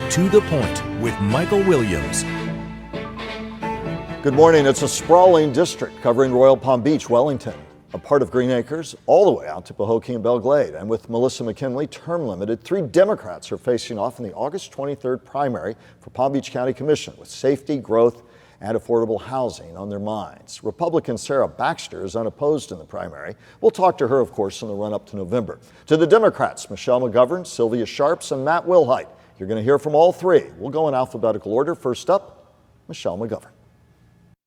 To the Point with Michael Williams. Good morning. It's a sprawling district covering Royal Palm Beach, Wellington, a part of Green Acres, all the way out to Pahokee and Belle Glade. And with Melissa McKinley term limited, 3 Democrats are facing off in the August 23rd primary for Palm Beach County Commission with safety, growth, and affordable housing on their minds. Republican Sarah Baxter is unopposed in the primary. We'll talk to her, of course, in the run-up to November. To the Democrats, Michelle McGovern, Sylvia Sharps, and Matt Wilhite. You're going to hear from all 3. We'll go in alphabetical order. First up, Michelle McGovern.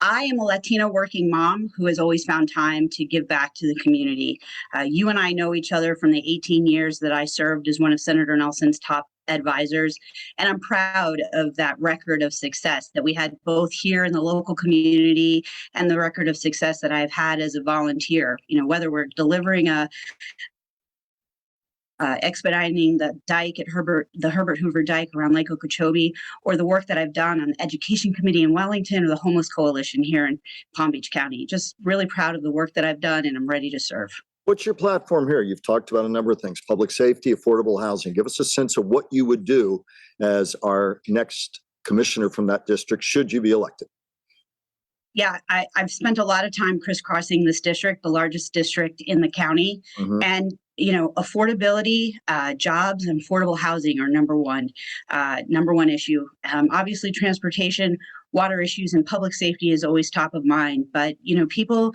I am a Latina working mom who has always found time to give back to the community. You and I know each other from the 18 years that I served as one of Senator Nelson's top advisors, and I'm proud of that record of success that we had both here in the local community and the record of success that I've had as a volunteer. You know, whether we're delivering expediting the dike at the Herbert Hoover Dike around Lake Okeechobee, or the work that I've done on the Education Committee in Wellington or the Homeless Coalition here in Palm Beach County. Just really proud of the work that I've done, and I'm ready to serve. What's your platform here? You've talked about a number of things: public safety, affordable housing. Give us a sense of what you would do as our next commissioner from that district, should you be elected. Yeah, I've spent a lot of time crisscrossing this district, the largest district in the county. And, you know, affordability, jobs, and affordable housing are number one issue. Obviously, transportation, water issues, and public safety is always top of mind. But, you know, people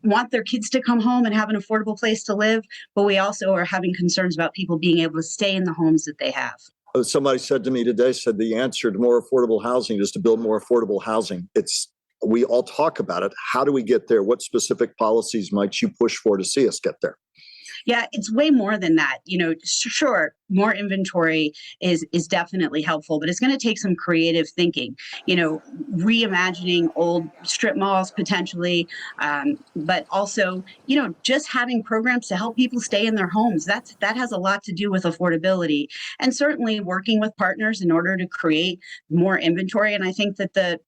want their kids to come home and have an affordable place to live. But we also are having concerns about people being able to stay in the homes that they have. Somebody said to me today, the answer to more affordable housing is to build more affordable housing. We all talk about it. How do we get there? What specific policies might you push for to see us get there? Yeah, it's way more than that. You know, sure, more inventory is definitely helpful, but it's going to take some creative thinking, you know, reimagining old strip malls potentially, but also, you know, just having programs to help people stay in their homes. That has a lot to do with affordability, and certainly working with partners in order to create more inventory. And I think that the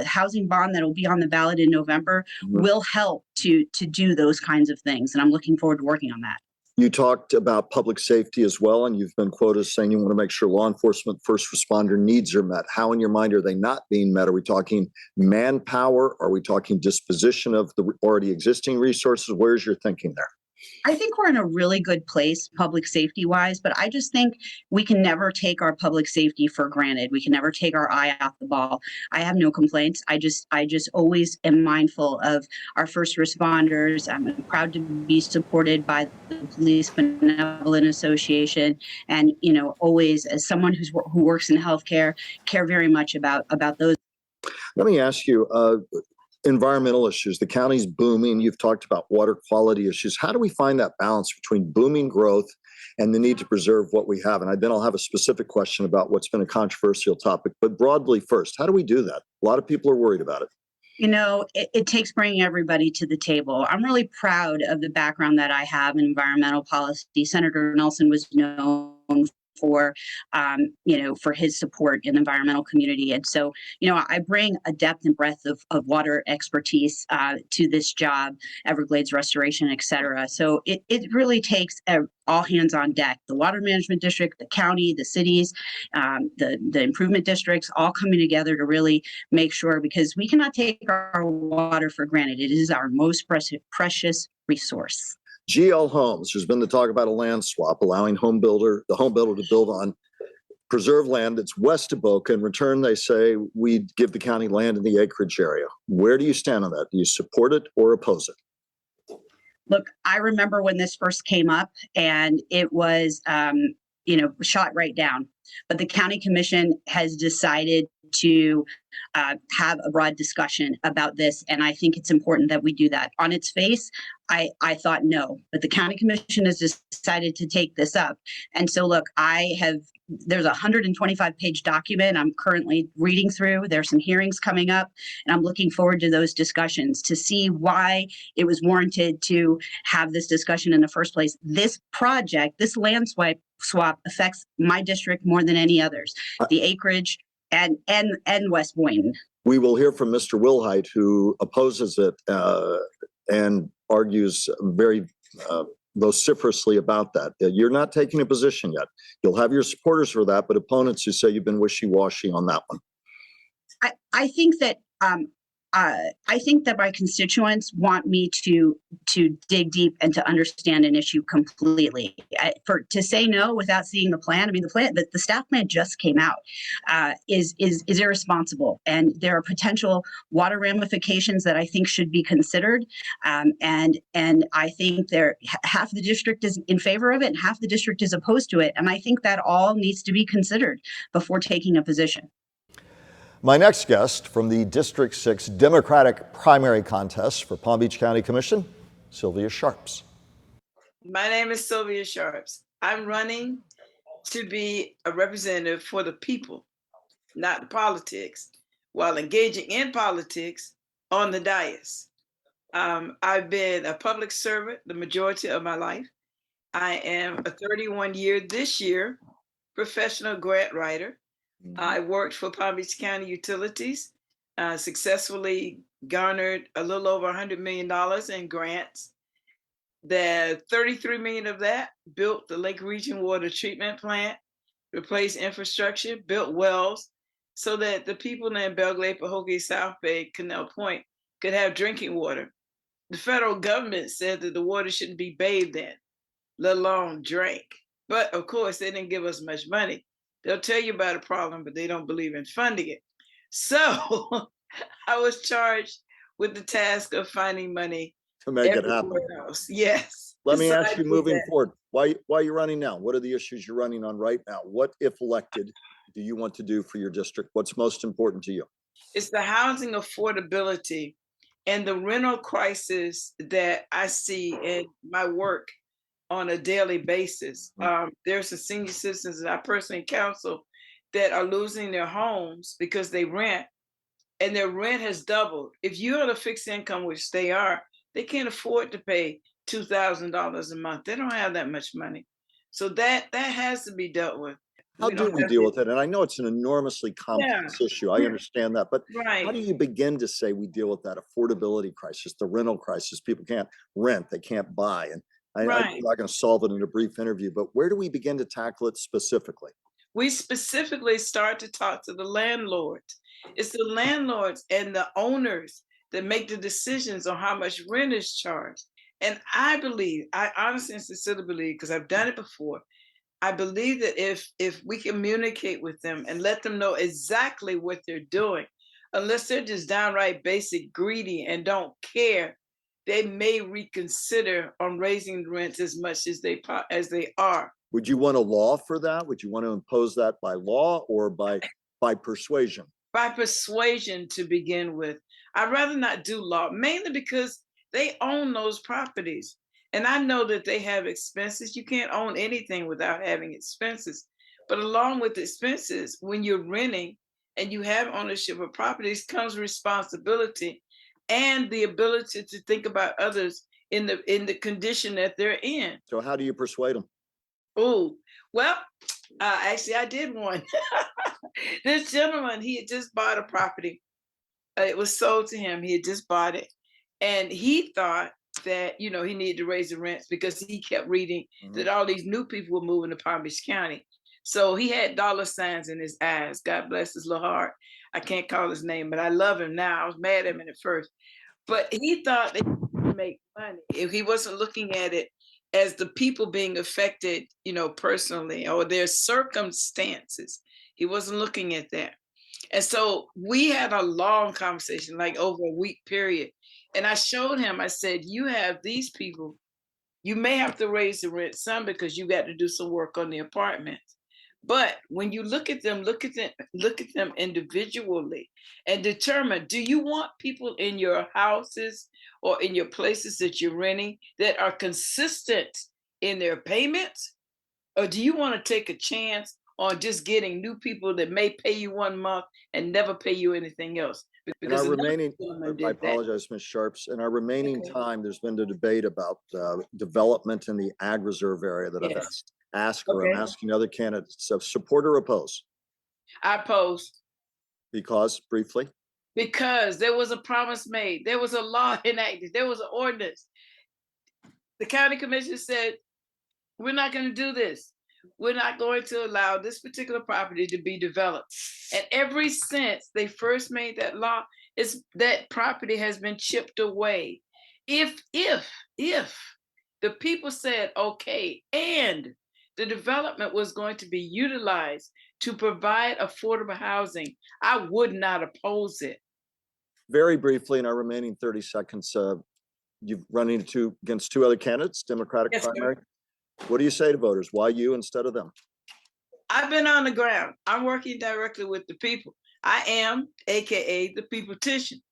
housing bond that will be on the ballot in November will help to do those kinds of things. And I'm looking forward to working on that. You talked about public safety as well, and you've been quoted as saying you want to make sure law enforcement, first responder needs are met. How, in your mind, are they not being met? Are we talking manpower? Are we talking disposition of the already existing resources? Where's your thinking there? I think we're in a really good place public safety wise, but I just think we can never take our public safety for granted. We can never take our eye off the ball. I have no complaints. I just always am mindful of our first responders. I'm proud to be supported by the Police Benevolent Association, and, you know, always as someone who works in healthcare, care very much about those. Let me ask you, environmental issues. The county's booming. You've talked about water quality issues. How do we find that balance between booming growth and the need to preserve what we have? And then I'll have a specific question about what's been a controversial topic. But broadly first, how do we do that? A lot of people are worried about it. You know, it takes bringing everybody to the table. I'm really proud of the background that I have in environmental policy. Senator Nelson was known for his support in the environmental community. And so, you know, I bring a depth and breadth of water expertise to this job, Everglades restoration, et cetera. So it really takes all hands on deck. The water management district, the county, the cities, the improvement districts, all coming together to really make sure, because we cannot take our water for granted. It is our most precious resource. GL Homes, there's been the talk about a land swap, allowing the home builder to build on preserved land that's west of Boca. In return, they say we'd give the county land in the acreage area. Where do you stand on that? Do you support it or oppose it? Look, I remember when this first came up, and it was, shot right down. But the county commission has decided to have a broad discussion about this, and I think it's important that we do that. On its face, I thought no, but the county commission has decided to take this up. And so, look, there's a 125-page document I'm currently reading through. There's some hearings coming up, and I'm looking forward to those discussions to see why it was warranted to have this discussion in the first place. This project, this land swap affects my district more than any others, the acreage and West Boynton. We will hear from Mr. Wilhite, who opposes it and argues very vociferously about that. You're not taking a position yet. You'll have your supporters for that, but opponents who say you've been wishy-washy on that one. I think that my constituents want me to dig deep and to understand an issue completely. To say no without seeing the plan, I mean, the staff plan just came out, is irresponsible, and there are potential water ramifications that I think should be considered. And I think half the district is in favor of it, and half the district is opposed to it, and I think that all needs to be considered before taking a position. My next guest from the District 6 Democratic primary contest for Palm Beach County Commission, SYLVIA Sharps. My name is SYLVIA Sharps. I'm running to be a representative for the people, not the politics, while engaging in politics on the dais. I've been a public servant the majority of my life. I am a 31-year this year professional grant writer. I worked for Palm Beach County Utilities, successfully garnered a little over $100 million in grants. The $33 million of that built the Lake Region Water Treatment Plant, replaced infrastructure, built wells, so that the people in Belgrade, Pahokee, South Bay, Canal Point could have drinking water. The federal government said that the water shouldn't be bathed in, let alone drank. But of course, they didn't give us much money. They'll tell you about a problem, but they don't believe in funding it. So I was charged with the task of finding money to make it happen. Else. Yes. Let me ask you, moving forward, why are you running now? What are the issues you're running on right now? What, if elected, do you want to do for your district? What's most important to you? It's the housing affordability and the rental crisis that I see in my work on a daily basis. There's some senior citizens that I personally counsel that are losing their homes because they rent, and their rent has doubled. If you're on a fixed income, which they are, they can't afford to pay $2,000 a month. They don't have that much money. So that has to be dealt with. How do we deal with it? And I know it's an enormously complex issue. I understand that. But how do you begin to say we deal with that affordability crisis, the rental crisis? People can't rent, they can't buy. And I'm not going to solve it in a brief interview, but where do we begin to tackle it specifically? We specifically start to talk to the landlords. It's the landlords and the owners that make the decisions on how much rent is charged. And I honestly and sincerely believe, because I've done it before, I believe that if we communicate with them and let them know exactly what they're doing, unless they're just downright basic greedy and don't care, they may reconsider on raising the rents as much as they are. Would you want a law for that? Would you want to impose that by law or by persuasion? By persuasion to begin with. I'd rather not do law, mainly because they own those properties. And I know that they have expenses. You can't own anything without having expenses. But along with expenses, when you're renting and you have ownership of properties, comes responsibility and the ability to think about others in the condition that they're in. So how do you persuade them? Oh, well, actually, I did one. This gentleman, he had just bought a property. It was sold to him. He had just bought it. And he thought that, he needed to raise the rents because he kept reading that all these new people were moving to Palm Beach County. So he had dollar signs in his eyes. God bless his little heart. I can't call his name, but I love him now. I was mad at him at first. But he thought that he could make money if he wasn't looking at it as the people being affected, personally, or their circumstances. He wasn't looking at that. And so we had a long conversation, like over a week period. And I showed him, I said, you have these people, you may have to raise the rent some because you got to do some work on the apartments. But when you look at them individually and determine, do you want people in your houses or in your places that you're renting that are consistent in their payments? Or do you want to take a chance on just getting new people that may pay you 1 month and never pay you anything else? Because I apologize, Ms. Sharps. In our remaining time, there's been a debate about development in the ag reserve area that I've asked her. I'm asking other candidates. So support or oppose? I oppose. Because, briefly? Because there was a promise made. There was a law enacted. There was an ordinance. The county commission said, we're not going to do this. We're not going to allow this particular property to be developed. And ever since they first made that law, that property has been chipped away. If the people said, okay, and the development was going to be utilized to provide affordable housing, I would not oppose it. Very briefly, in our remaining 30 seconds, you've running against two other candidates, Democratic Yes, primary. sir. What do you say to voters? Why you instead of them? I've been on the ground. I'm working directly with the people. I am, AKA the peopletician.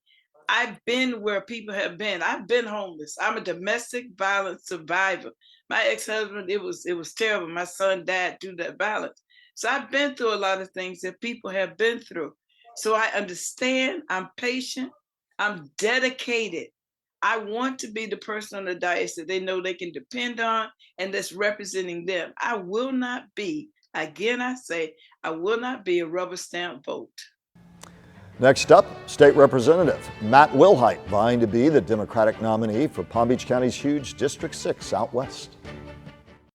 I've been where people have been. I've been homeless. I'm a domestic violence survivor. My ex-husband, it was terrible. My son died due to that violence. So I've been through a lot of things that people have been through. So I understand, I'm patient, I'm dedicated. I want to be the person on the dais that they know they can depend on and that's representing them. I will not be, again I say, I will not be a rubber stamp vote. Next up, State Representative Matt Wilhite, vying to be the Democratic nominee for Palm Beach County's huge District 6 out west.